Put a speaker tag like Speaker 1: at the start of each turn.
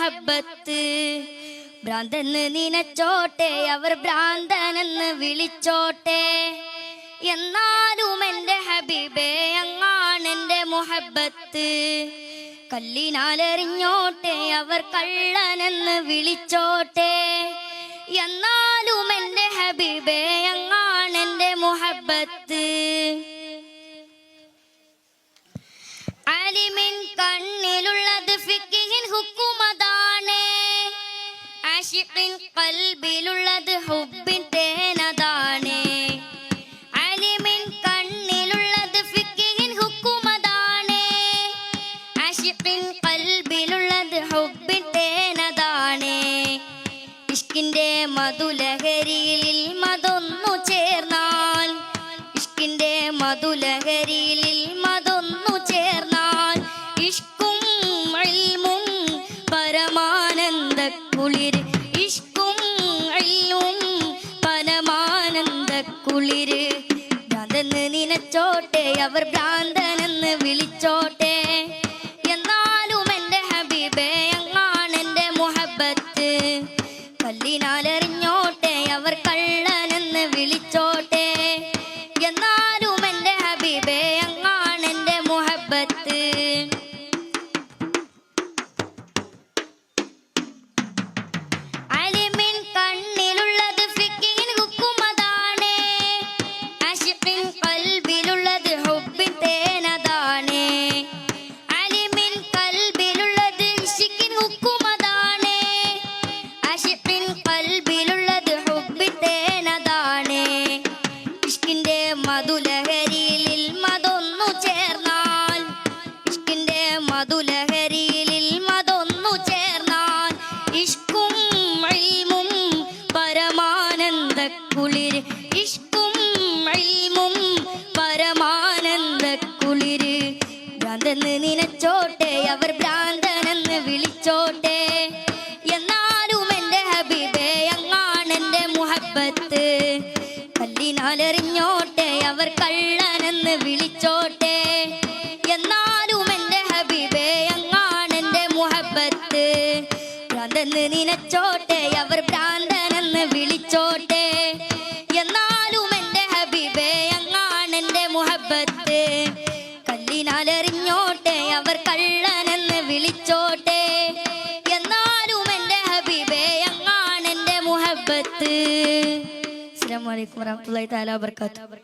Speaker 1: മുഹബത്ത്. ഭ്രാന്തെന്ന് നിനച്ചോട്ടെ അവർ ഭ്രാന്തനെന്ന് വിളിച്ചോട്ടെ, എന്നാലും എൻ്റെ ഹബീബേ അങ്ങാണെൻ്റെ മുഹബത്ത്. കല്ലിനാലെറിഞ്ഞോട്ടെ അവർ കള്ളനെന്ന് വിളിച്ചോട്ടെ, എന്നാലും എൻ്റെ ഹബീബേ അങ്ങാണെൻ്റെ മുഹബത്ത്. ആലിമിൻ കണ്ണിലുള്ളത് ഫിഖിൻ ഹുക്കുമതാണ്, ആശിഖിൻ ഖൽബിലുള്ളത് ഹുബ്ബിൻ തേനതാണ്. ആലിമിൻ കണ്ണിലുള്ളത് ഫിഖിൻ ഹുക്കുമതാണ്, ആശിഖിൻ ഖൽബിലുള്ളത് ഹുബ്ബിൻ തേനതാണ്. ഇഷ്കിന്റെ മധുലഹരിയിൽ മതൊന്നു ചേർന്നാൽ, ഇഷ്കിന്റെ മധുലഹരിയിൽ മതൊന്നു ചേർന്നാൽ, ഇഷ്കും ഇൽമും പരമാനന്ദ കുളിര്, ഇഷ്കും ഇൽമും പരമാനന്ദ കുളിര്. ഭ്രാന്തെന്ന് നിനച്ചോട്ടെ അവർ ഭ്രാന്തനെന്ന് വിളിച്ചോട്ടെ, എന്നാലും എൻ്റെ ഹബീബേ അങ്ങാണെൻ്റെ മുഹബത്ത്. കല്ലിനാലെറിഞ്ഞോട്ടെ അവർ കള്ളനെന്ന് വിളിച്ചോട്ടെ, എന്നാലും എൻ്റെ ഹബീബേ അങ്ങാണെൻ്റെ മുഹബത്ത്. ആലിമിൻ കണ്ണിലുള്ളത് ഫിഖിൻ ഹുക്കുമതാണ്, ആശിഖിൻ ഖൽബിലുള്ളത് ഹുബ്ബിൻ തേനതാണ്. ആലിമിൻ ഖൽബിലുള്ളത് ഇഷ്കിൻ ഹുക്കുമതാണ്, ആശിഖിൻ ഖൽബിലുള്ളത് ഹുബ്ബിൻ തേനതാണ്. ഇഷ്കിന്റെ മധുലഹരിയിൽ മതൊന്നു ചേർന്നാൽ, ഇഷ്കിന്റെ മധുലഹരിയിൽ മതൊന്നു ചേർന്നാൽ, ഇഷ്കും ഇൽമും പരമാനന്ദ കുളിര്, ഇഷ്കും ഇൽമും പരമാനന്ദ കുളിര്. ഭ്രാന്തെന്ന് നിനച്ചോട്ടെ അവർ ഭ്രാന്തനെന്ന് വിളിച്ചോട്ടെ, എന്നാലും എൻ്റെ ഹബീബേ അങ്ങാണെൻ്റെ മുഹബത്ത്. കല്ലിനാലെറിഞ്ഞോട്ടെ അവർ കള്ളനെന്ന് വിളിച്ചോട്ടെ, എന്നാലും എൻ്റെ ഹബീബേ അങ്ങാണെൻ്റെ മുഹബത്ത്. ഭ്രാന്തെന്ന് നിനച്ചോട്ടെ അവർ ഭ്രാന്തനെന്ന് വിളിച്ചോട്ടെ, എന്നാലും എൻ്റെ ഹബീബേ അങ്ങാണെൻ്റെ മുഹബത്ത്. കല്ലിനാലെറിഞ്ഞോട്ടെ അവർ കള്ളനെന്ന് വിളിച്ചോട്ടെ, എന്നാലും എൻ്റെ ഹബീബേ അങ്ങാണെൻ്റെ മുഹബത്ത്. അസ്സലാമു അലൈക്കും വറഹ്മത്തുള്ളാഹി തആല വബറകാതുഹു.